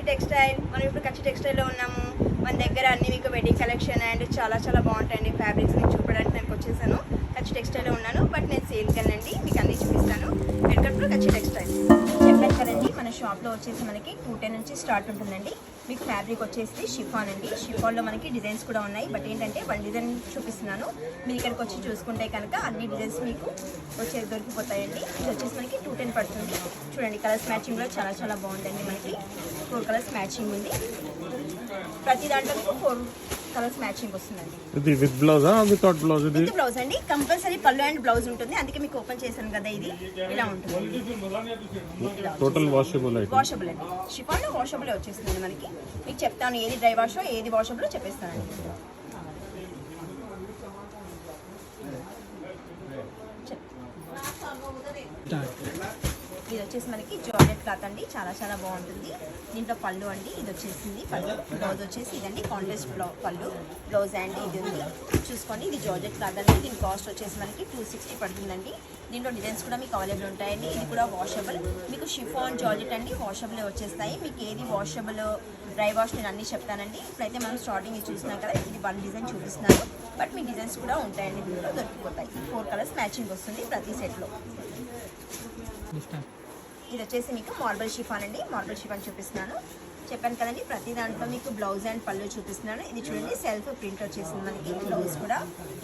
Textile. మనం ఇప్పుడు కచ్చి టెక్స్టైల్లో ఉన్నాము. మన దగ్గర అన్ని మీకు వెడ్డింగ్ కలెక్షన్ అండ్ చాలా చాలా బాగుంటాయండి ఫ్యాబ్రిక్స్. నేను చూపడానికి నాకు వచ్చేసాను. కచ్చి టెక్స్టైల్లో ఉన్నాను, బట్ నేను సేల్కి వెళ్ళండి, మీకు అన్నీ చూపిస్తాను. వెల్కమ్ టు కచ్చి టెక్స్టైల్. చెప్పాను కదండి, మన షాప్లో వచ్చేసి మనకి 210 నుంచి స్టార్ట్ ఉంటుందండి. మీకు ఫ్యాబ్రిక్ వచ్చేసి షిఫాన్ అండి. షిఫాన్లో మనకి డిజైన్స్ కూడా ఉన్నాయి, బట్ ఏంటంటే వన్ డిజైన్ చూపిస్తున్నాను. మీరు ఇక్కడికి వచ్చి చూసుకుంటే కనుక అన్ని డిజైన్స్ మీకు వచ్చేది దొరికిపోతాయండి. ఇది వచ్చేసి మనకి 210 పడుతుంది. చూడండి, కలర్స్ మ్యాచింగ్లో చాలా చాలా బాగుందండి. మనకి 4 కలర్స్ మ్యాచింగ్ ఉంది. ప్రతి దాంట్లో మీకు 4 కలర్స్ మ్యాచింగ్ వస్తుందండి. ఇది విత్ బ్లౌజా వితౌట్ బ్లౌజ్? ఇది విత్ బ్లౌజ్ అండి. కంపల్సరీ పళ్ళు అండ్ బ్లౌజ్ ఉంటుంది, అందుకే మీకు ఓపెన్ చేశాను కదా. ఇది ఇలా ఉంటుంది. టోటల్ వాషబుల్ అయితే వాషబుల్ అండి. షిఫాన్లో వాషబుల్ వచ్చేస్తుంది మనకి. మీకు చెప్తాను ఏది డ్రై వాషో ఏది వాషబుల్ చెప్పేస్తానండి. ఇది వచ్చేసి మనకి జార్జెట్ క్లాత్ అండి, చాలా చాలా బాగుంటుంది. దీంట్లో పళ్ళు అండి, ఇది వచ్చేసింది పళ్ళు. బ్లౌజ్ వచ్చేసి ఇదండి, కాంట్రాస్ట్ పళ్ళు, బ్లౌజ్ అండి ఇది ఉంది. చూసుకోండి, ఇది జార్జెట్ క్లాత్ అండి. దీని కాస్ట్ వచ్చేసి మనకి 260 పడుతుందండి. దీంట్లో డిజైన్స్ కూడా మీకు అవైలబుల్ ఉంటాయండి. ఇది కూడా వాషబుల్. మీకు షిఫాన్ జార్జెట్ అండి, వాషబుల్ వచ్చేస్తాయి. మీకు ఏది వాషబుల్ డ్రై వాష్ నేను అన్నీ చెప్తానండి. ఇప్పుడైతే మనం స్టార్టింగ్ ఇది చూసినాం కదా, ఇది 1 డిజైన్ చూపిస్తున్నాను, బట్ మీ డిజైన్స్ కూడా ఉంటాయండి. దీంట్లో దొరికిపోతాయి. 4 కలర్స్ మ్యాచింగ్ వస్తుంది ప్రతి సెట్లో. ఇది వచ్చేసి మీకు మార్బల్ షిఫాన్ అండి. మార్బల్ షిఫాన్ చూపిస్తున్నాను. చెప్పాను కదండి, ప్రతి దాంట్లో మీకు బ్లౌజ్ అండ్ పళ్ళు చూపిస్తున్నాను. ఇది చూడండి, సెల్ఫ్ ప్రింట్ వచ్చేసింది మనకి. బ్లౌజ్ కూడా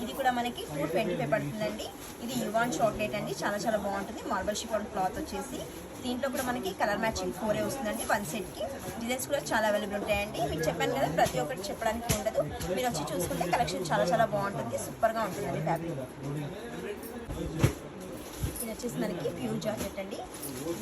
ఇది కూడా మనకి 225 పడుతుందండి. ఇది యువాన్ చాక్లెట్ అండి, చాలా చాలా బాగుంటుంది. మార్బల్ షిఫాన్ క్లాత్ వచ్చేసి దీంట్లో కూడా మనకి కలర్ మ్యాచింగ్ 4 వస్తుందండి 1 సెట్కి. డిజైన్స్ కూడా చాలా అవైలబుల్ ఉంటాయండి. మీకు చెప్పాను కదా, ప్రతి ఒక్కటి చెప్పడానికి ఉండదు. మీరు వచ్చి చూసుకుంటే కలెక్షన్ చాలా చాలా బాగుంటుంది, సూపర్గా ఉంటుందండి ఫ్యాబ్రిక్. ఇది వచ్చేసి మనకి ప్యూర్ జాకెట్ అండి.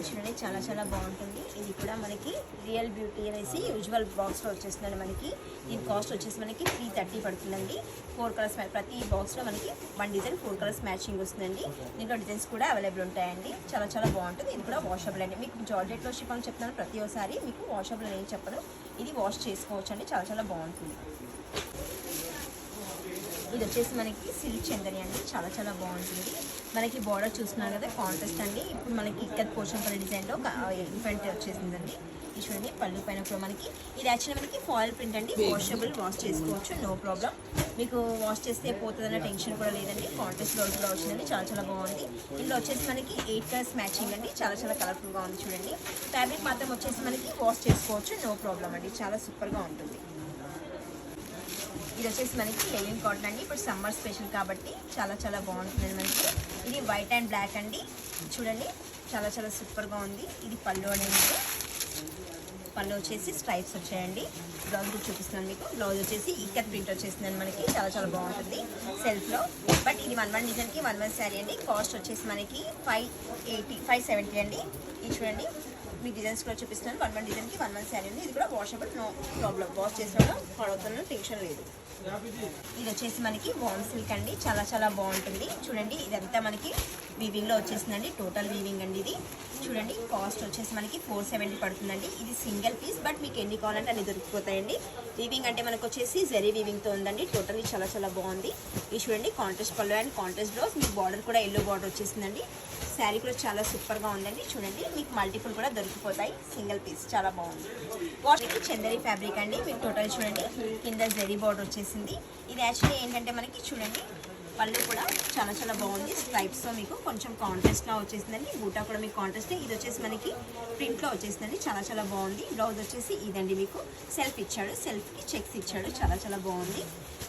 చూడండి, చాలా చాలా బాగుంటుంది. ఇది కూడా మనకి రియల్ బ్యూటీ అనేసి యూజువల్ బాక్స్లో వచ్చేస్తుందండి. మనకి దీని కాస్ట్ వచ్చేసి మనకి 330 పడుతుందండి. 4 కలర్స్ ప్రతి బాక్స్లో మనకి 1 డిజైన్ 4 కలర్స్ మ్యాచింగ్ వస్తుందండి. దీంట్లో డిజైన్స్ కూడా అవైలబుల్ ఉంటాయండి. చాలా చాలా బాగుంటుంది. ఇది కూడా వాషబుల్ అండి. మీకు జార్జెట్లో షిఫాన్ చెప్తాను ప్రతి ఒక్కసారి, మీకు వాషబుల్ అని చెప్పను. ఇది వాష్ చేసుకోవచ్చు అండి, చాలా చాలా బాగుంటుంది. ఇది వచ్చేసి మనకి సిల్క్ చందని అండి, చాలా చాలా బాగుంటుంది. మనకి బార్డర్ చూస్తున్నారు కదా, కాంట్రాస్ట్ అండి. ఇప్పుడు మనకి ఇక్కడ పోచంపల్లి డిజైన్లో ఎలిఫెంట్ వచ్చేసిందండి. ఇది చూడండి, పళ్ళు పైన కూడా మనకి ఇది యాక్చువల్లీ మనకి ఫాయిల్ ప్రింట్ అండి. వాషబుల్, వాష్ చేసుకోవచ్చు, నో ప్రాబ్లం. మీకు వాష్ చేస్తే పోతుందన్న టెన్షన్ కూడా లేదండి. కాంట్రాస్ట్ బ్లౌజ్ కూడా వచ్చిందండి, చాలా చాలా బాగుంది. ఇందులో వచ్చేసి మనకి 8 కలర్స్ మ్యాచింగ్ అండి, చాలా చాలా కలర్ఫుల్గా ఉంది. చూడండి, ఫ్యాబ్రిక్ మాత్రం వచ్చేసి మనకి వాష్ చేసుకోవచ్చు, నో ప్రాబ్లం అండి, చాలా సూపర్గా ఉంటుంది. ఇది వచ్చేసి మనకి లెనిన్ కాటన్ అండి. ఇప్పుడు సమ్మర్ స్పెషల్ కాబట్టి చాలా చాలా బాగుంటుంది మనకి. ఇది వైట్ అండ్ బ్లాక్ అండి. చూడండి, చాలా చాలా సూపర్గా ఉంది. ఇది పళ్ళు అనేది, పళ్ళు వచ్చేసి స్ట్రైప్స్ వచ్చాయండి. బ్లౌజ్ కూడా చూపిస్తున్నాను మీకు. బ్లౌజ్ వచ్చేసి ఇక్కత్ ప్రింట్ వచ్చేసిందండి మనకి, చాలా చాలా బాగుంటుంది సెల్ఫ్లో. బట్ ఇది 1 డిజైన్కి 1 శారీ అండి. కాస్ట్ వచ్చేసి మనకి 570 అండి. ఇది చూడండి, మీ డిజైన్స్ కూడా చూపిస్తున్నాను. 1 డిజైన్కి 1 శారీ ఉంది. ఇది కూడా వాషబుల్, నో ప్రాబ్లం. వాష్ చేసిన పడవుతున్న టెన్షన్ లేదు. ఇది వచ్చేసి మనకి వామ్ సిల్క్ అండి, చాలా చాలా బాగుంటుంది. చూడండి, ఇదంతా మనకి వీవింగ్లో వచ్చేసిందండి, టోటల్ వీవింగ్ అండి. ఇది చూడండి, కాస్ట్ వచ్చేసి మనకి 470 పడుతుందండి. ఇది సింగిల్ పీస్, బట్ మీకు ఎన్ని కావాలంటే అన్ని దొరికిపోతాయండి. వీవింగ్ అంటే మనకు వచ్చేసి జరీ వీవింగ్తో ఉందండి. టోటల్లీ చాలా చాలా బాగుంది. ఇది చూడండి, కాంట్రాస్ట్ పళ్ళు అండ్ కాంట్రాస్ట్ బ్లౌజ్. మీకు బార్డర్ కూడా ఎల్లో బార్డర్ వచ్చేసిందండి. శారీ కూడా చాలా సూపర్గా ఉందండి. చూడండి, మీకు మల్టిపుల్ కూడా దొరికిపోతాయి. సింగిల్ పీస్ చాలా బాగుంది. వాటికి చందరి ఫ్యాబ్రిక్ అండి. మీకు టోటల్ చూడండి, కింద జరీ బార్డర్ వచ్చేసింది. ఇది యాక్చువల్లీ ఏంటంటే మనకి చూడండి, పళ్ళు కూడా చాలా చాలా బాగుంది. స్ట్రైప్స్తో మీకు కొంచెం కాంట్రాస్ట్లా వచ్చేసిందండి. బూటా కూడా మీకు కాంట్రాస్ట్. ఇది వచ్చేసి మనకి ప్రింట్లో వచ్చేసిందండి, చాలా చాలా బాగుంది. బ్లౌజ్ వచ్చేసి ఇదండి, మీకు సెల్ఫ్ ఇచ్చాడు, సెల్ఫ్కి చెక్స్ ఇచ్చాడు, చాలా చాలా బాగుంది.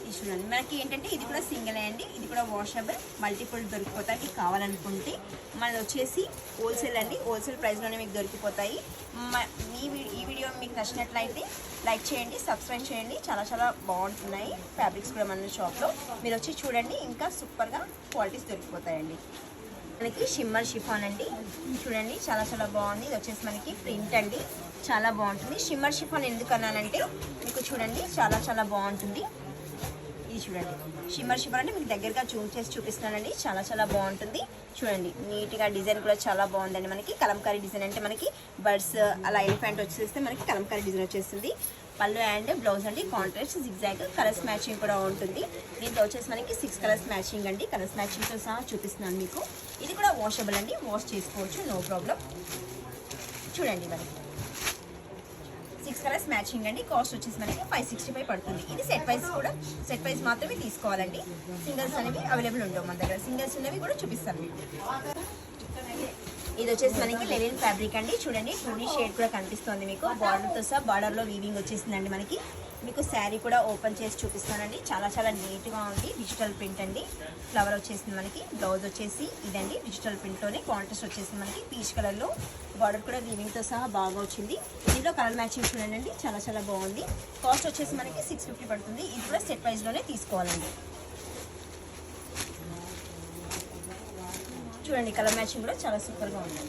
ఇది చూడండి, మనకి ఏంటంటే ఇది కూడా సింగిల్ అండి. ఇది కూడా వాషబుల్, మల్టిపుల్ దొరికిపోతాయి. మీకు కావాలనుకుంటే మనది వచ్చేసి హోల్సేల్ అండి. హోల్సేల్ ప్రైస్లోనే మీకు దొరికిపోతాయి. ఈ వీడియో మీకు నచ్చినట్లయితే లైక్ చేయండి, సబ్స్క్రైబ్ చేయండి. చాలా చాలా బాగుంటున్నాయి ఫ్యాబ్రిక్స్ కూడా మన షాప్లో. మీరు వచ్చి చూడండి, ఇంకా సూపర్గా క్వాలిటీస్ దొరికిపోతాయండి. మనకి షిమ్మర్ షిఫాన్ అండి. చూడండి, చాలా చాలా బాగుంది. ఇది వచ్చేసి మనకి ప్రింట్ అండి, చాలా బాగుంటుంది. షిమ్మర్ షిఫాన్ ఎందుకు అన్నానంటే మీకు చూడండి, చాలా చాలా బాగుంటుంది. ఇది చూడండి, షిమ్మర్ షిమ్మర్ అంటే మీకు దగ్గరగా జూమ్ చేసి చూపిస్తున్నానండి, చాలా చాలా బాగుంటుంది. చూడండి, నీట్గా డిజైన్ కూడా చాలా బాగుందండి. మనకి కలంకారీ డిజైన్ అంటే మనకి బర్డ్స్ అలా ఎలిఫెంట్ వచ్చేస్తే మనకి కలంకారీ డిజైన్ వచ్చేస్తుంది. పళ్ళు అండ్ బ్లౌజ్ అండి, కాంట్రాస్ట్ జిగ్జాగ్, కలర్స్ మ్యాచింగ్ కూడా ఉంటుంది. దీంట్లో వచ్చేసి మనకి 6 కలర్స్ మ్యాచింగ్ అండి. కలర్స్ మ్యాచింగ్తో సహా చూపిస్తున్నాను మీకు. ఇది కూడా వాషబుల్ అండి, వాష్ చేసుకోవచ్చు, నో ప్రాబ్లం. చూడండి, మనకి 6 కలర్స్ మ్యాచింగ్ అండి. కాస్ట్ వచ్చేసి మనకి 565 పడుతుంది. ఇది సెట్ వైజ్ కూడా, సెట్ వైజ్ మాత్రమే తీసుకోవాలండి. సింగిల్స్ అనేవి అవైలబుల్ ఉండవు మన దగ్గర. సింగిల్స్ ఉన్నవి కూడా చూపిస్తాను మీకు. ఇది వచ్చేసి మనకి లెనిన్ ఫ్యాబ్రిక్ అండి. చూడండి 2D షేడ్ కూడా కనిపిస్తుంది మీకు. బార్డర్తో సహా బార్డర్లో వీవింగ్ వచ్చేసిందండి మనకి. మీకు శారీ కూడా ఓపెన్ చేసి చూపిస్తానండి. చాలా చాలా నీట్గా ఉంది. డిజిటల్ ప్రింట్ అండి. ఫ్లవర్ వచ్చేసింది మనకి. బ్లౌజ్ వచ్చేసి ఇదండి డిజిటల్ ప్రింట్లోనే కాంట్రాస్ట్ వచ్చేసింది మనకి పీచ్ కలర్లో. బార్డర్ కూడా వీవింగ్తో సహా బాగా వచ్చింది. దీంట్లో కలర్ మ్యాచింగ్ చూడండి, చాలా చాలా బాగుంది. కాస్ట్ వచ్చేసి మనకి 650 పడుతుంది. ఇది కూడా సెట్ వైజ్లోనే తీసుకోవాలండి. చూడండి కలర్ మ్యాచింగ్ కూడా చాలా సూపర్గా ఉంది.